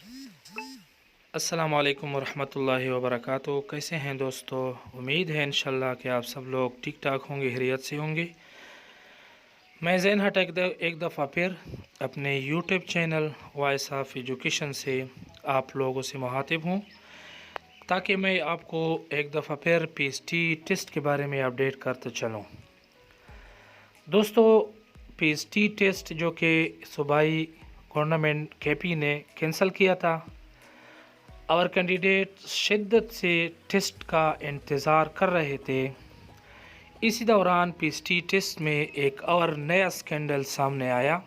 अस्सलाम वालेकुम वरहमतुल्लाहि वबरकातुहू। कैसे हैं दोस्तों? उम्मीद है इंशाल्लाह कि आप सब लोग ठीक ठाक होंगे, खैरियत से होंगे। मैं ज़ैन हट एक दफ़ा फिर अपने YouTube channel voice of education से आप लोगों से मुखातिब हूँ, ताकि मैं आपको एक दफ़ा फिर पीएचडी टेस्ट के बारे में अपडेट करते चलूँ। दोस्तों, पीएचडी टेस्ट जो कि सूबाई गवर्नमेंट केपी ने कैंसिल किया था, और कैंडिडेट शिद्दत से टेस्ट का इंतज़ार कर रहे थे। इसी दौरान पीएचडी टेस्ट में एक और नया स्कैंडल सामने आया,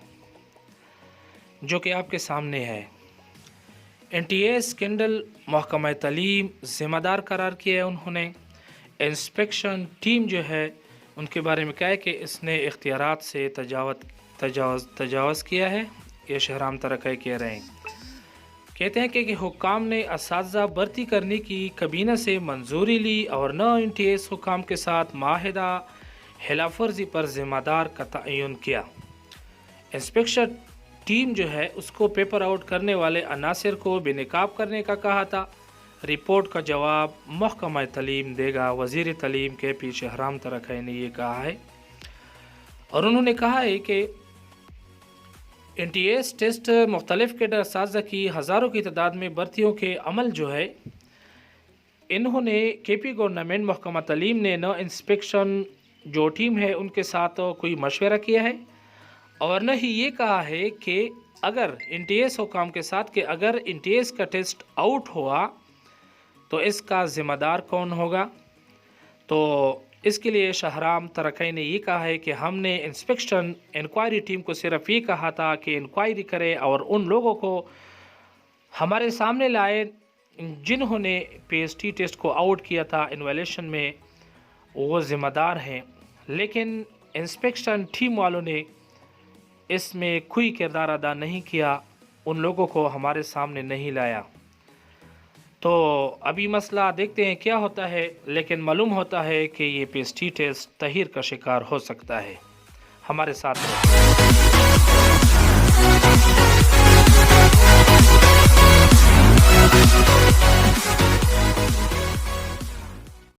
जो कि आपके सामने है। एनटीए स्कैंडल महकमा तालीम ज़िम्मेदार करार किया है उन्होंने। इंस्पेक्शन टीम जो है उनके बारे में क्या है कि इसने इख्तियारात से तजावज़ किया है। ये शहराम तरक़ कह रहे हैं, कहते हैं कि हुक्काम ने असातिज़ा भर्ती करने की कबीना से मंजूरी ली और न एनटीएस हुक्काम के साथ माहिदा खिलाफ वर्जी पर ज़िम्मेदार का तयन किया। इंस्पेक्शन टीम जो है उसको पेपर आउट करने वाले अनासर को बेनकाब करने का कहा था। रिपोर्ट का जवाब महकमा तालीम देगा, वज़ीर तालीम के पी शहराम तरक़ ने ये कहा है। और उन्होंने कहा है कि एनटीएस टेस्ट मुख्तलिफ़ कैडर असातिज़ा की हज़ारों की तादाद में भर्तियों के अमल जो है, इन्होंने केपी गवर्नमेंट महकमा तालीम ने न इंस्पेक्शन जो टीम है उनके साथ कोई मशवरा किया है, और न ही ये कहा है कि अगर एनटीएस हुक्काम के साथ कि अगर एनटीएस का टेस्ट आउट हुआ तो इसका ज़िम्मेदार कौन होगा। तो इसके लिए शहराम तरक़ ने ये कहा है कि हमने इंस्पेक्शन इंक्वायरी टीम को सिर्फ ये कहा था कि इंक्वायरी करे और उन लोगों को हमारे सामने लाए जिन्होंने पीएचडी टेस्ट को आउट किया था इन्वेलेशन में, वो ज़िम्मेदार हैं। लेकिन इंस्पेक्शन टीम वालों ने इसमें कोई किरदार अदा नहीं किया, उन लोगों को हमारे सामने नहीं लाया। तो अभी मसला देखते हैं क्या होता है, लेकिन मालूम होता है कि ये पीएचडी टेस्ट तहीर का शिकार हो सकता है। हमारे साथ रहो।